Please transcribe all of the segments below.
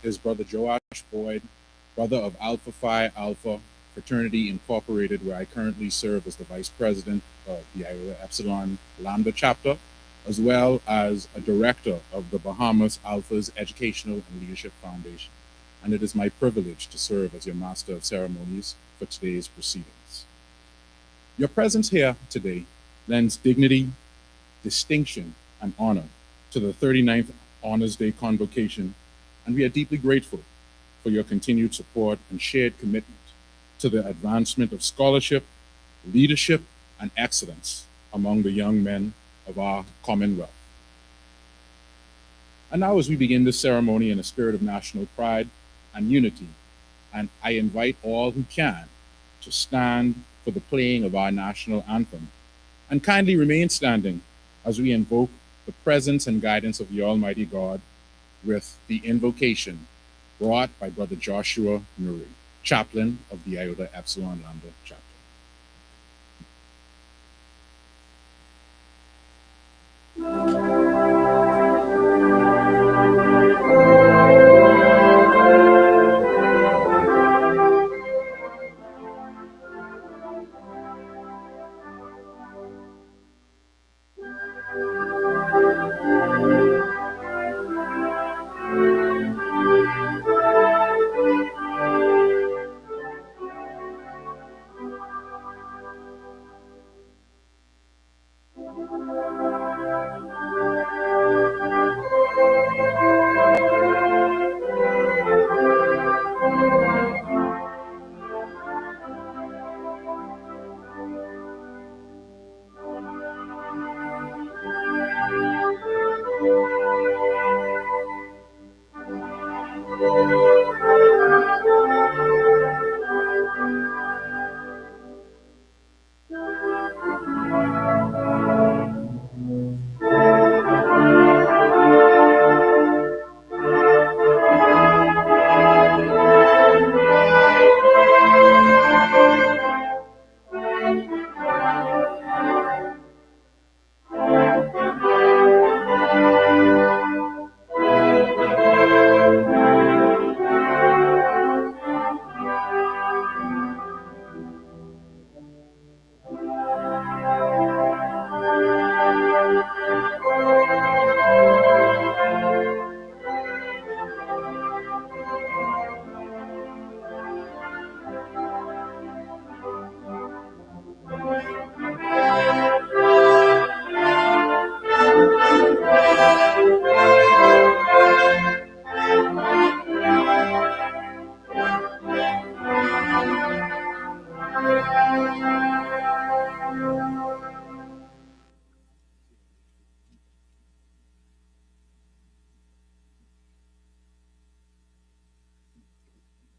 is Brother Joash Boyd, brother of Alpha Phi Alpha Fraternity Incorporated, where I currently serve as the Vice President of the Iota Epsilon Lambda chapter, as well as a director of the Bahamas Alpha's Educational and Leadership Foundation. And it is my privilege to serve as your Master of Ceremonies for today's proceedings. Your presence here today lends dignity, distinction, and honor to the 39th Honors Day Convocation, and we are deeply grateful for your continued support and shared commitment to the advancement of scholarship, leadership, and excellence among the young men of our Commonwealth. And now, as we begin this ceremony in a spirit of national pride and unity, and I invite all who can to stand for the playing of our national anthem, and kindly remain standing as we invoke the presence and guidance of the Almighty God with the invocation brought by Brother Joshua Nuri, chaplain of the Iota Epsilon Lambda chapter.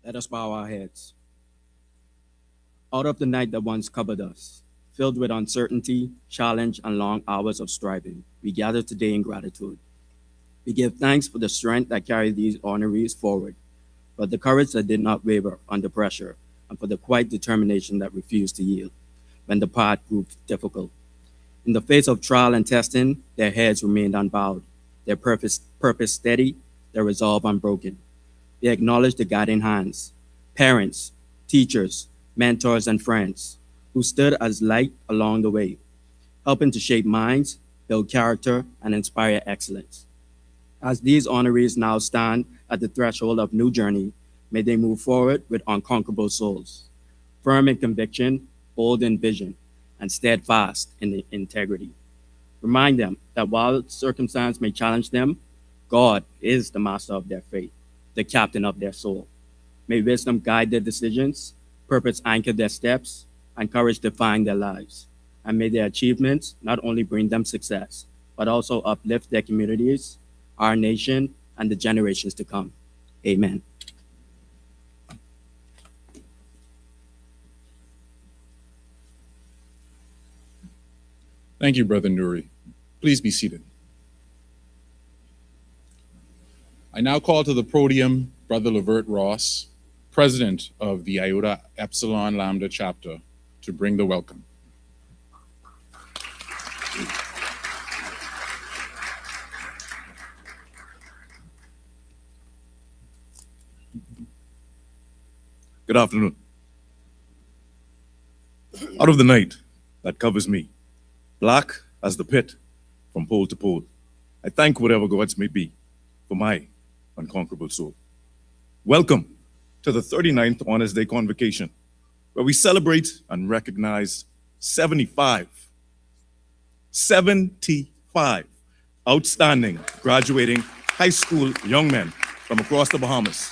Let us bow our heads. Out of the night that once covered us, filled with uncertainty, challenge, and long hours of striving, we gather today in gratitude. We give thanks for the strength that carried these honorees forward, for the courage that did not waver under pressure, and for the quiet determination that refused to yield when the path proved difficult. In the face of trial and testing, their heads remained unbowed, their purpose steady, their resolve unbroken. They acknowledge the guiding hands, parents, teachers, mentors, and friends who stood as light along the way, helping to shape minds, build character, and inspire excellence. As these honorees now stand at the threshold of new journey, may they move forward with unconquerable souls, firm in conviction, bold in vision, and steadfast in integrity. Remind them that while circumstance may challenge them, God is the master of their fate, the captain of their soul. May wisdom guide their decisions, purpose anchor their steps, and courage define their lives. And may their achievements not only bring them success, but also uplift their communities, our nation, and the generations to come. Amen. Thank you, Brother Nuri. Please be seated. I now call to the podium Brother Levert Ross, President of the Iota Epsilon Lambda chapter, to bring the welcome. Good afternoon. Out of the night that covers me, black as the pit from pole to pole, I thank whatever gods may be for my unconquerable soul. Welcome to the 39th Honors Day Convocation, where we celebrate and recognize 75 outstanding graduating high school young men from across the Bahamas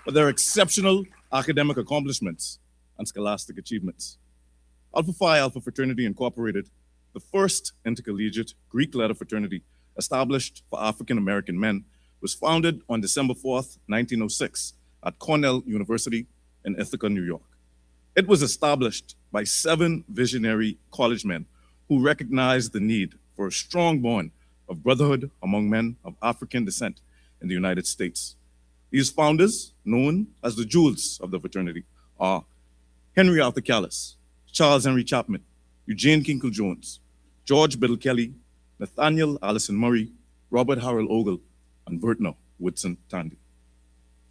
for their exceptional academic accomplishments and scholastic achievements. Alpha Phi Alpha Fraternity Incorporated, the first intercollegiate Greek letter fraternity established for African American men, was founded on December 4th, 1906, at Cornell University in Ithaca, New York. It was established by 7 visionary college men who recognized the need for a strong bond of brotherhood among men of African descent in the United States. These founders, known as the jewels of the fraternity, are Henry Arthur Callis, Charles Henry Chapman, Eugene Kinkle Jones, George Biddle Kelly, Nathaniel Allison Murray, Robert Harold Ogle, and Vertner Woodson Tandy.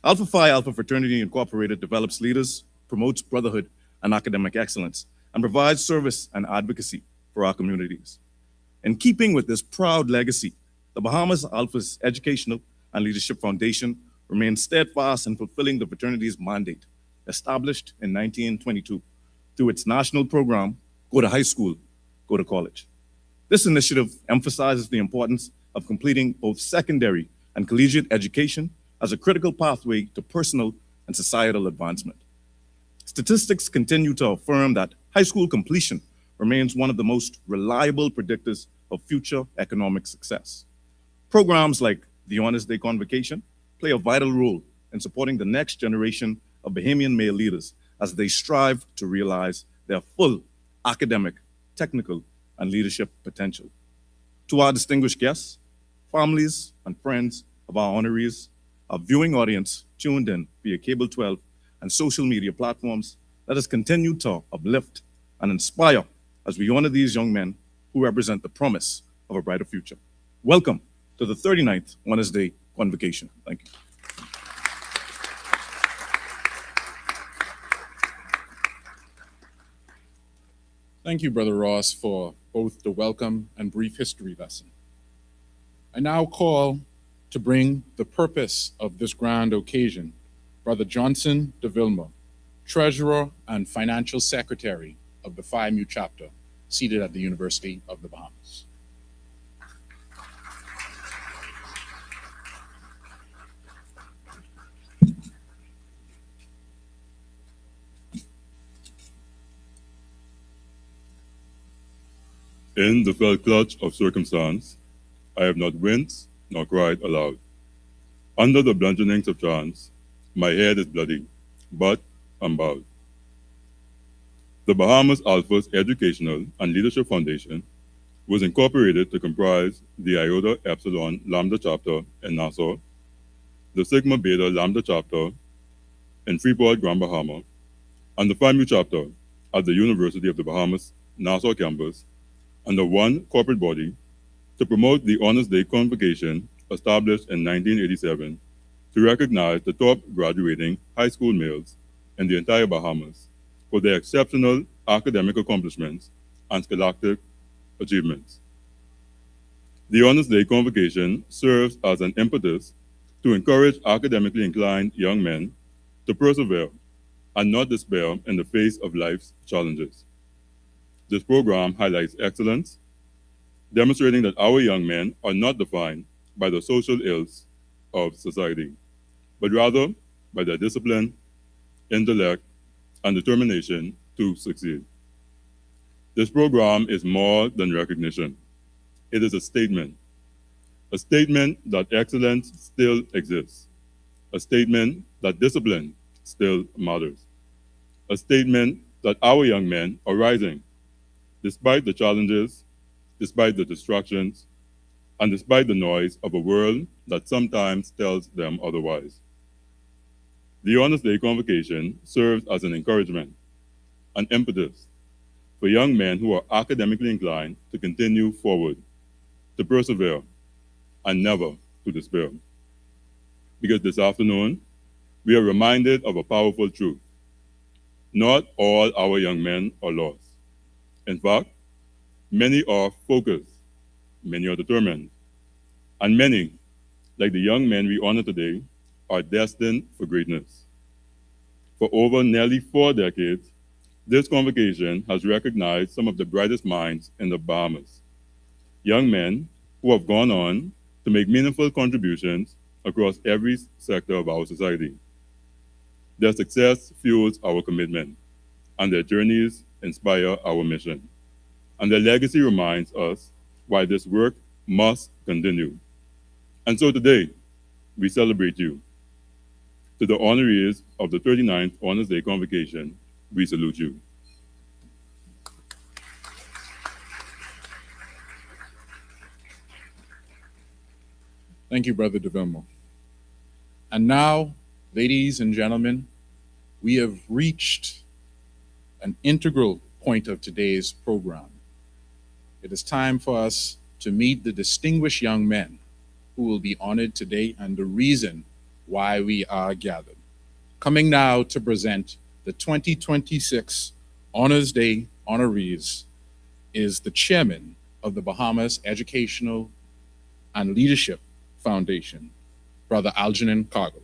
Alpha Phi Alpha Fraternity Incorporated develops leaders, promotes brotherhood and academic excellence, and provides service and advocacy for our communities. In keeping with this proud legacy, the Bahamas Alpha's Educational and Leadership Foundation remains steadfast in fulfilling the fraternity's mandate, established in 1922 through its national program, Go to High School, Go to College. This initiative emphasizes the importance of completing both secondary and collegiate education as a critical pathway to personal and societal advancement. Statistics continue to affirm that high school completion remains one of the most reliable predictors of future economic success. Programs like the Honors Day Convocation play a vital role in supporting the next generation of Bahamian male leaders as they strive to realize their full academic, technical, and leadership potential. To our distinguished guests, families, and friends of our honorees, our viewing audience tuned in via Cable 12 and social media platforms, let us continue to uplift and inspire as we honor these young men who represent the promise of a brighter future. Welcome to the 39th Honors Day Convocation. Thank you. Thank you, Brother Ross, for both the welcome and brief history lesson. I now call to bring the purpose of this grand occasion, Brother Johnson de Vilma, Treasurer and Financial Secretary of the Phi Mu chapter, seated at the University of the Bahamas. In the fell clutch of circumstance, I have not winced nor cried aloud. Under the bludgeonings of chance, my head is bloody, but unbowed. The Bahamas Alpha's Educational and Leadership Foundation was incorporated to comprise the Iota Epsilon Lambda chapter in Nassau, the Sigma Beta Lambda chapter in Freeport, Grand Bahama, and the Phi Mu chapter at the University of the Bahamas Nassau campus, under one corporate body to promote the Honors Day Convocation established in 1987 to recognize the top graduating high school males in the entire Bahamas for their exceptional academic accomplishments and scholastic achievements. The Honors Day Convocation serves as an impetus to encourage academically inclined young men to persevere and not despair in the face of life's challenges. This program highlights excellence, demonstrating that our young men are not defined by the social ills of society, but rather by their discipline, intellect, and determination to succeed. This program is more than recognition. It is a statement that excellence still exists, a statement that discipline still matters, a statement that our young men are rising despite the challenges, despite the distractions, and despite the noise of a world that sometimes tells them otherwise. The Honors Day Convocation serves as an encouragement, an impetus for young men who are academically inclined to continue forward, to persevere, and never to despair. Because this afternoon, we are reminded of a powerful truth. Not all our young men are lost. In fact, many are focused, many are determined, and many, like the young men we honor today, are destined for greatness. For over nearly 4 decades, this convocation has recognized some of the brightest minds in the Bahamas, young men who have gone on to make meaningful contributions across every sector of our society. Their success fuels our commitment, and their journeys inspire our mission. And their legacy reminds us why this work must continue. And so today, we celebrate you. To the honorees of the 39th Honors Day Convocation, we salute you. Thank you, Brother DeVilmo. And now, ladies and gentlemen, we have reached an integral point of today's program. It is time for us to meet the distinguished young men who will be honored today and the reason why we are gathered. Coming now to present the 2026 Honors Day honorees is the chairman of the Bahamas Educational and Leadership Foundation, Brother Algernon Cargill.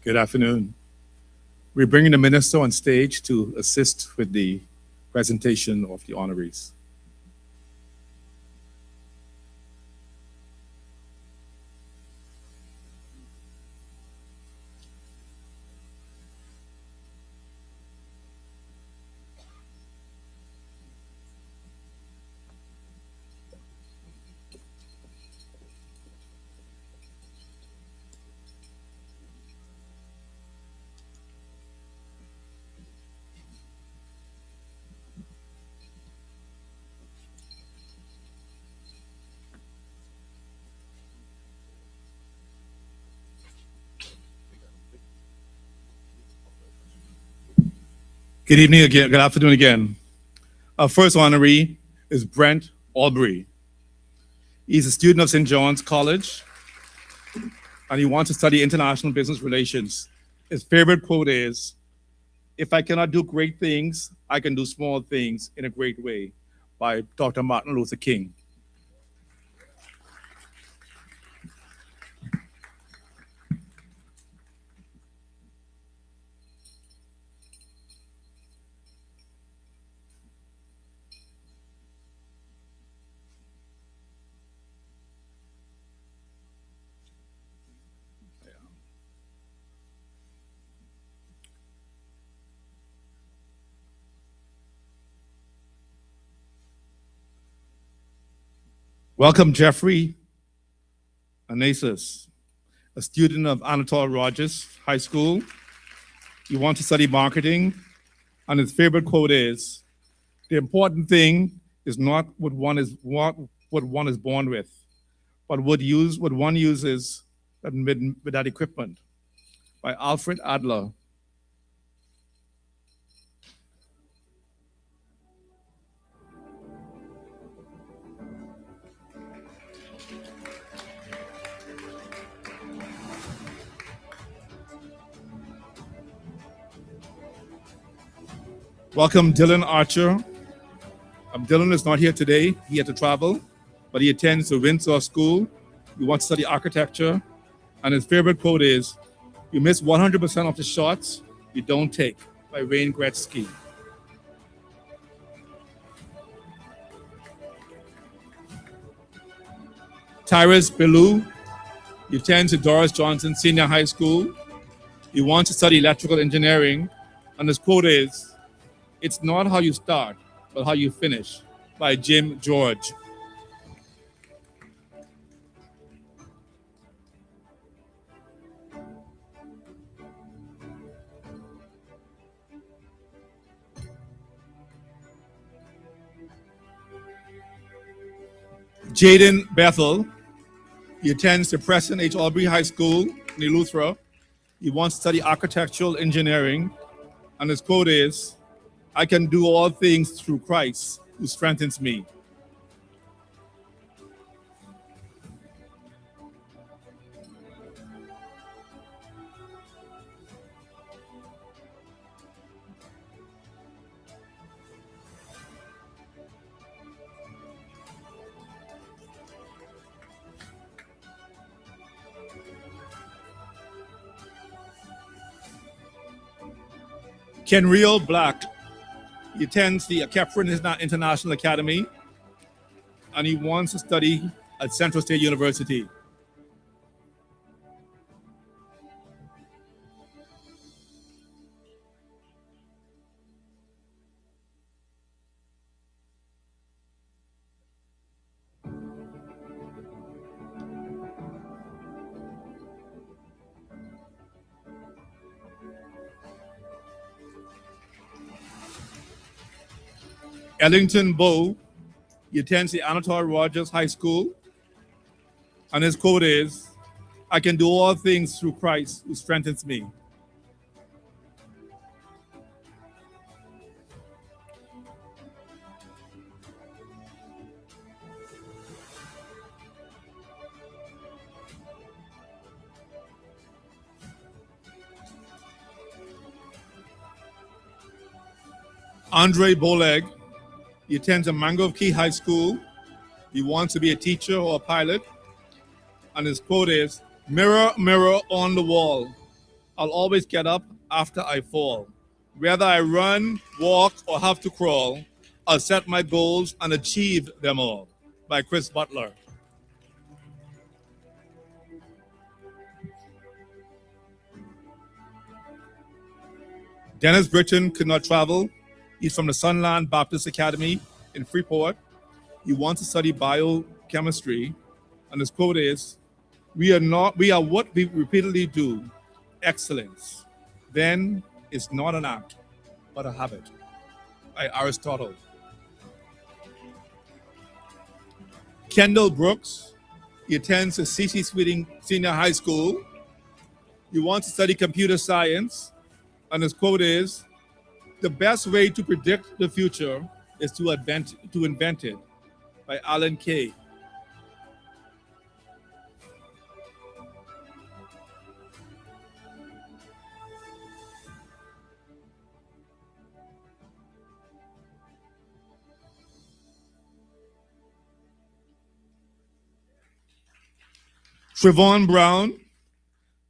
Good afternoon. We're bringing the minister on stage to assist with the presentation of the honorees. Good evening again, good afternoon again. Our first honoree is Brent Albury. He's a student of St. John's College, and he wants to study international business relations. His favorite quote is, "If I cannot do great things, I can do small things in a great way," by Dr. Martin Luther King. Welcome, Jeffrey Anasis, a student of Anatole Rogers High School. He wants to study marketing, and his favorite quote is, "The important thing is not what one is born with, but what one uses with that equipment," by Alfred Adler. Welcome, Dylan Archer. Dylan is not here today. He had to travel, but he attends the Windsor School. He wants to study architecture, and his favorite quote is, "You miss 100% of the shots you don't take," by Wayne Gretzky. Tyrus Bellew. He attends the Doris Johnson Senior High School. He wants to study electrical engineering, and his quote is, "It's not how you start, but how you finish," by Jim George. Jaden Bethel. He attends the Preston H. Aubrey High School in Eleuthera. He wants to study architectural engineering, and his quote is, "I can do all things through Christ who strengthens me." Kenriel Black. He attends the Keprin International Academy, and he wants to study at Central State University. Ellington Bow. He attends the Anatole Rogers High School, and his quote is, "I can do all things through Christ who strengthens me." Andre Boleg. He attends a Mangrove Key High School. He wants to be a teacher or a pilot. And his quote is, "Mirror, mirror on the wall, I'll always get up after I fall. Whether I run, walk, or have to crawl, I'll set my goals and achieve them all." By Chris Butler. Dennis Britton could not travel. He's from the Sunland Baptist Academy in Freeport. He wants to study biochemistry, and his quote is, we are what we repeatedly do, excellence. Then it's not an act, but a habit." By Aristotle. Kendall Brooks. He attends the C.C. Sweeting Senior High School. He wants to study computer science, and his quote is, "The best way to predict the future is to invent it." By Alan Kay. Trevon Brown.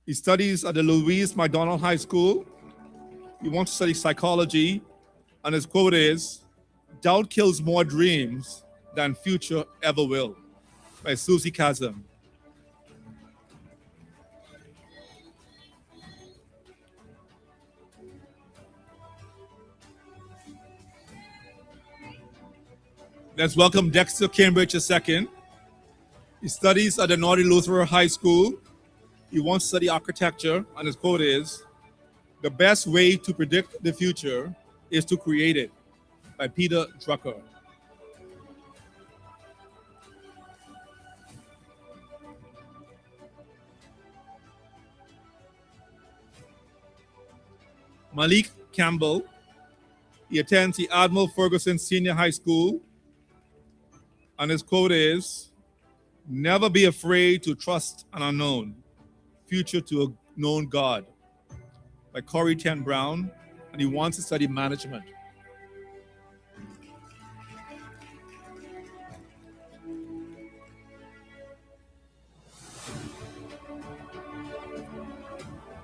He studies at the Louise McDonald High School. He wants to study psychology, and his quote is, "Doubt kills more dreams than future ever will." By Susie Chasm. Let's welcome Dexter Cambridge II. He studies at the Naughty Lutheran High School. He wants to study architecture, and his quote is, "The best way to predict the future is to create it." By Peter Drucker. Malik Campbell. He attends the Admiral Ferguson Senior High School, and his quote is, "Never be afraid to trust an unknown, future to a known God." By Corey Ten Brown, and he wants to study management.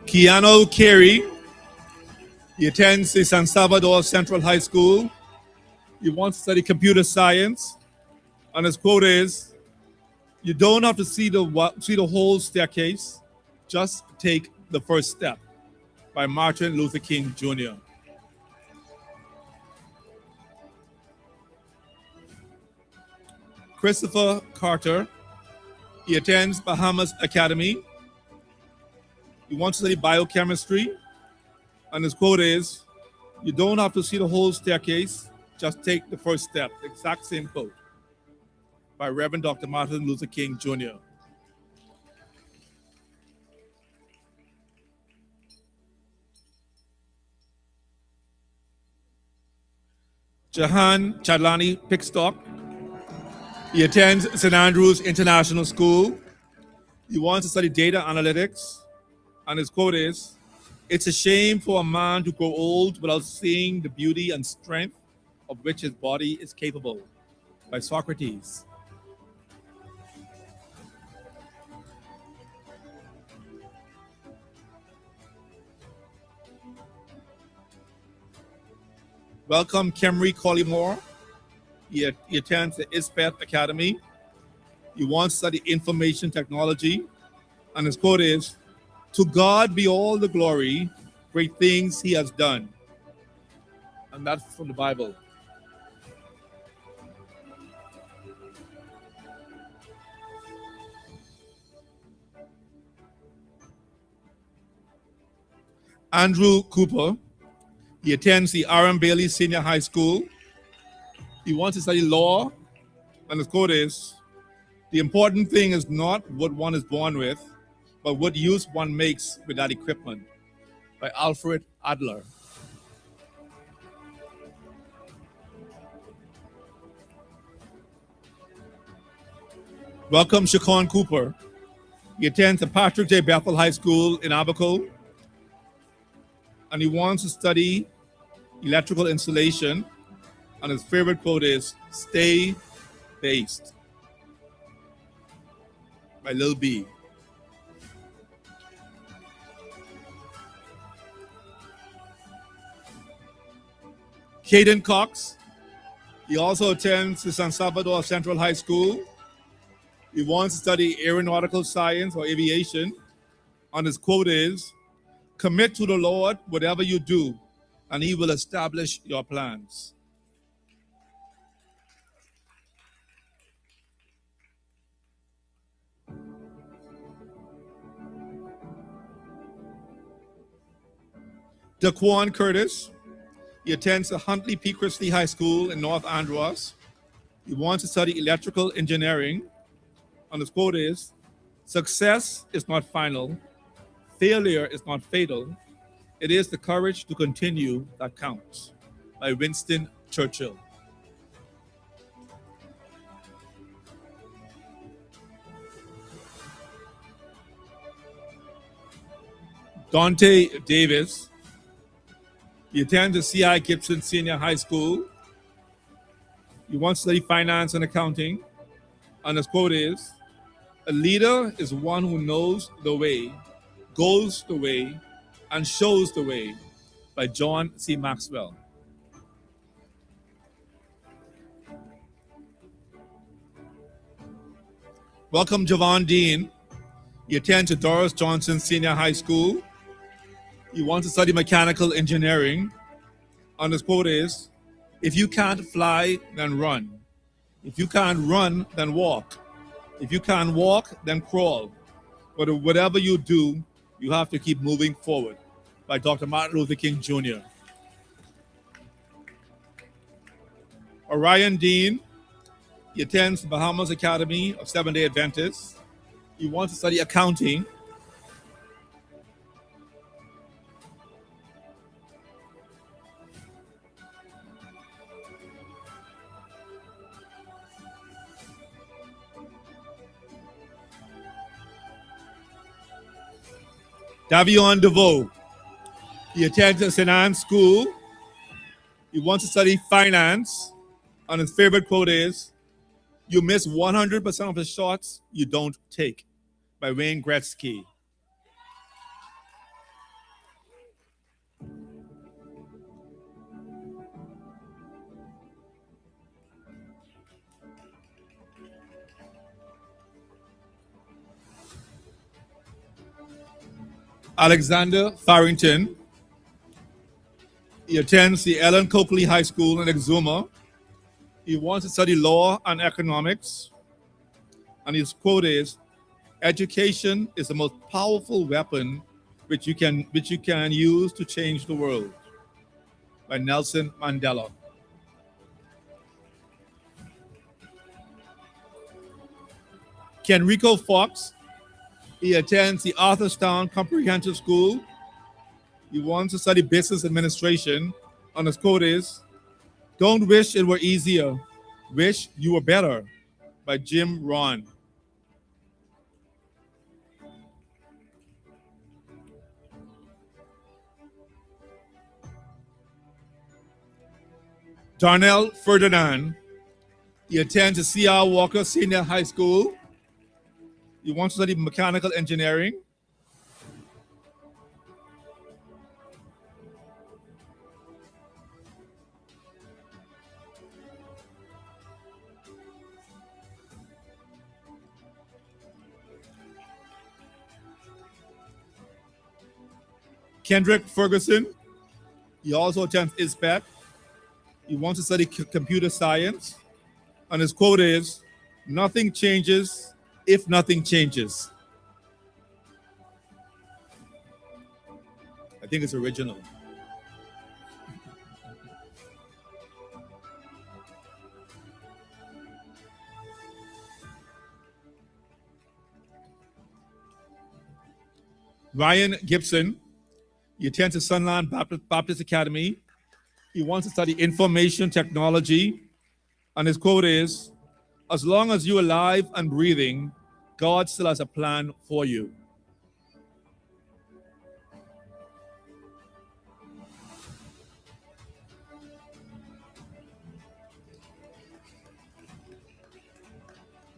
Keanu Carey. He attends the San Salvador Central High School. He wants to study computer science, and his quote is, "You don't have to see the whole staircase, just take the first step." By Martin Luther King Jr. Christopher Carter. He attends Bahamas Academy. He wants to study biochemistry, and his quote is, "You don't have to see the whole staircase, just take the first step." Exact same quote. by Reverend Dr. Martin Luther King Jr. Jahan Chadlani Pickstock. He attends St. Andrews International School. He wants to study data analytics. And his quote is, "It's a shame for a man to grow old without seeing the beauty and strength of which his body is capable," by Socrates. Welcome Kemry Collymore. He attends the ISPET Academy. He wants to study information technology. And his quote is, "To God be all the glory, great things he has done." And that's from the Bible. Andrew Cooper. He attends the R.M. Bailey Senior High School. He wants to study law. And his quote is, "The important thing is not what one is born with, but what use one makes with that equipment," by Alfred Adler. Welcome Shaquan Cooper. He attends the Patrick J. Bethel High School in Abaco. And he wants to study electrical installation. And his favorite quote is, "Stay based," by Lil B. Caden Cox. He also attends the San Salvador Central High School. He wants to study aeronautical science or aviation. And his quote is, "Commit to the Lord whatever you do, and he will establish your plans." Daquan Curtis. He attends the Huntley P. Christie High School in North Andros. He wants to study electrical engineering. And his quote is, "Success is not final. Failure is not fatal. It is the courage to continue that counts," by Winston Churchill. Dante Davis. He attends the C.I. Gibson Senior High School. He wants to study finance and accounting. And his quote is, "A leader is one who knows the way, goes the way, and shows the way," by John C. Maxwell. Welcome Javon Dean. He attends the Doris Johnson Senior High School. He wants to study mechanical engineering. And his quote is, "If you can't fly, then run. If you can't run, then walk. If you can't walk, then crawl. But whatever you do, you have to keep moving forward," by Dr. Martin Luther King Jr. Orion Dean. He attends the Bahamas Academy of Seventh-day Adventists. He wants to study accounting. Davion DeVoe. He attends the St. Anne's School. He wants to study finance. And his favorite quote is, "You miss 100% of the shots you don't take," by Wayne Gretzky. Alexander Farrington. He attends the Ellen Coakley High School in Exuma. He wants to study law and economics. And his quote is, "Education is the most powerful weapon which you can use to change the world," by Nelson Mandela. Kenrico Fox, he attends the Arthurstown Comprehensive School. He wants to study business administration, and his quote is, "Don't wish it were easier, wish you were better," by Jim Rohn. Darnell Ferdinand, he attends the C.R. Walker Senior High School. He wants to study mechanical engineering. Kendrick Ferguson, he also attends ISPEC. He wants to study computer science. And his quote is, "Nothing changes if nothing changes." I think it's original. Ryan Gibson, he attends the Sunland Baptist Academy. He wants to study information technology. And his quote is, "As long as you're alive and breathing, God still has a plan for you."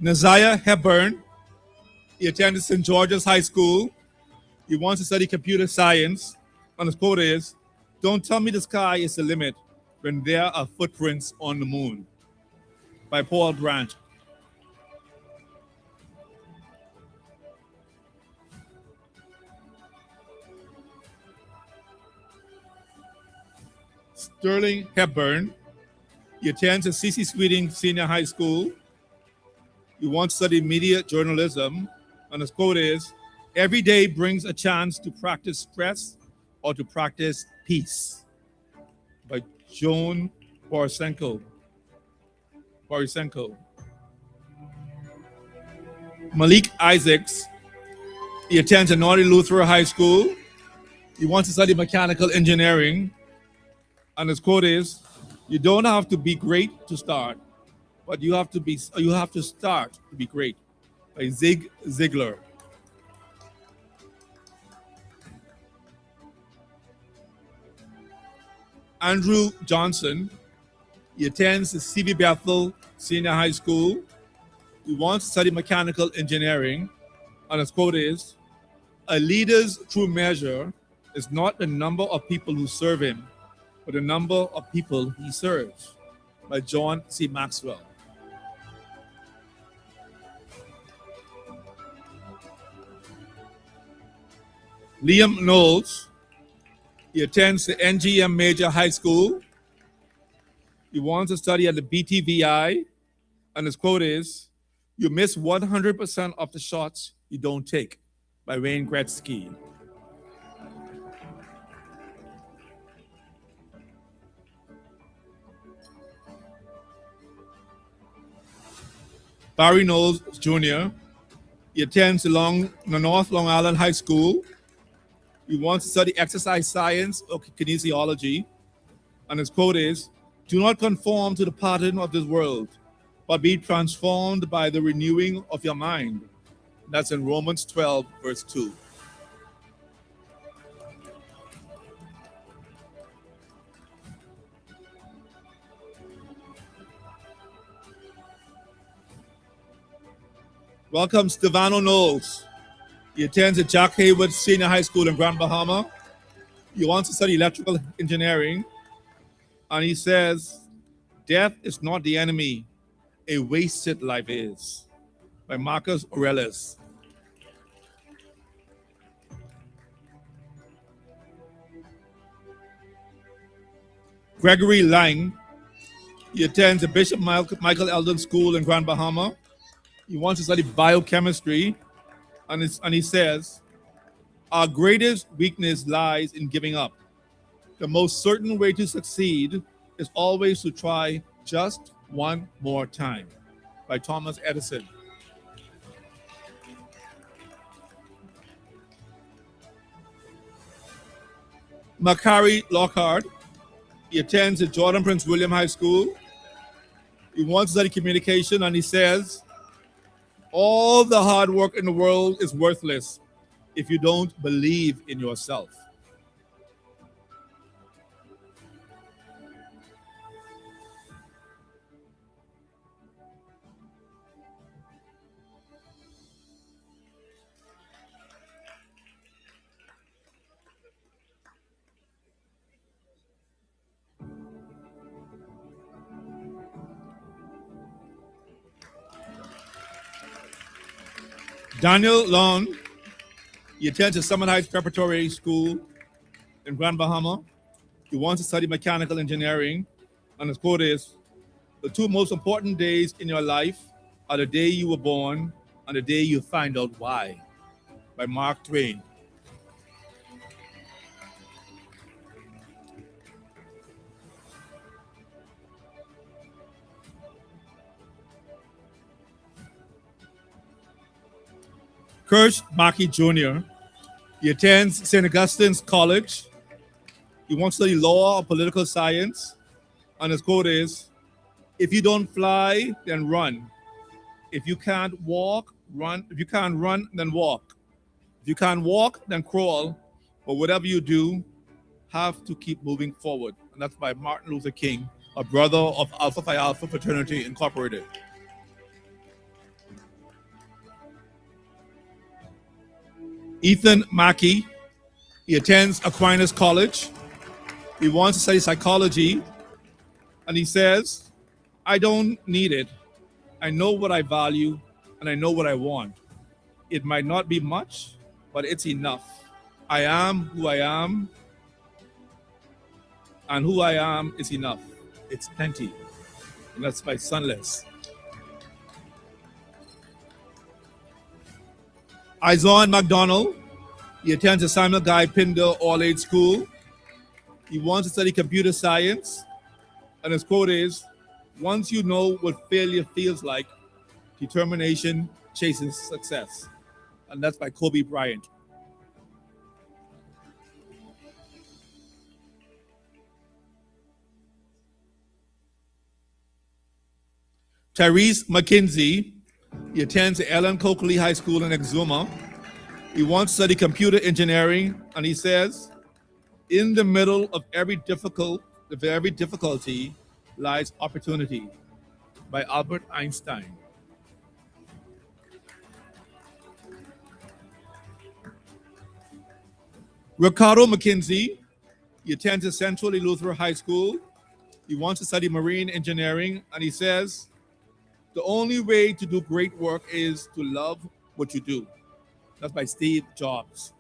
Naziah Hepburn, he attended St. George's High School. He wants to study computer science. And his quote is, "Don't tell me the sky is the limit when there are footprints on the moon," by Paul Brandt. Sterling Hepburn, he attends the C.C. Sweeting Senior High School. He wants to study media journalism. And his quote is, "Every day brings a chance to practice stress or to practice peace," by Joan Borisenko. Malik Isaacs, he attends a Naughty Lutheran High School. He wants to study mechanical engineering. And his quote is, "You don't have to be great to start, but you have to start to be great," by Zig Ziglar. Andrew Johnson, he attends the C.B. Bethel Senior High School. He wants to study mechanical engineering. And his quote is, "A leader's true measure is not the number of people who serve him, but the number of people he serves," by John C. Maxwell. Liam Knowles, he attends the NGM Major High School. He wants to study at the BTVI. And his quote is, "You miss 100% of the shots you don't take," by Wayne Gretzky. Barry Knowles Jr., he attends the North Long Island High School. He wants to study exercise science or kinesiology. And his quote is, "Do not conform to the pattern of this world, but be transformed by the renewing of your mind." That's in Romans 12, verse 2. Welcome Stefano Knowles. He attends the Jack Hayward Senior High School in Grand Bahama. He wants to study electrical engineering. And he says, "Death is not the enemy, a wasted life is," by Marcus Aurelius. Gregory Lang, he attends the Bishop Michael Eldon School in Grand Bahama. He wants to study biochemistry. And he says, "Our greatest weakness lies in giving up. The most certain way to succeed is always to try just one more time," by Thomas Edison. Macari Lockhart. He attends the Jordan Prince William High School. He wants to study communication, and he says, all the hard work in the world is worthless if you don't believe in yourself. Daniel Long, he attends the Summit Heights Preparatory School in Grand Bahama. He wants to study mechanical engineering, and his quote is, the two most important days in your life are the day you were born and the day you find out why, by Mark Twain. Kirsch Maki Jr., he attends St. Augustine's College. He wants to study law or political science, and his quote is, if you don't fly, then run. If you can't walk, run. If you can't run, then walk. If you can't walk, then crawl. But whatever you do, have to keep moving forward. And that's by Martin Luther King, a brother of Alpha Phi Alpha Fraternity Incorporated. Ethan Mackey, he attends Aquinas College. He wants to study psychology, and he says, I don't need it. I know what I value, and I know what I want. It might not be much, but it's enough. I am who I am, and who I am is enough. It's plenty. And that's by Sunless. Izon McDonald, he attends the Samuel Guy Pinder All-Age School. He wants to study computer science, and his quote is, once you know what failure feels like, determination chases success. And that's by Kobe Bryant. Tyrese McKinsey, he attends the Ellen Coakley High School in Exuma. He wants to study computer engineering, and he says, in the middle of every difficulty lies opportunity, by Albert Einstein. Ricardo McKinsey, he attends the Central Eleuthera High School. He wants to study marine engineering, and he says, the only way to do great work is to love what you do. That's by Steve Jobs.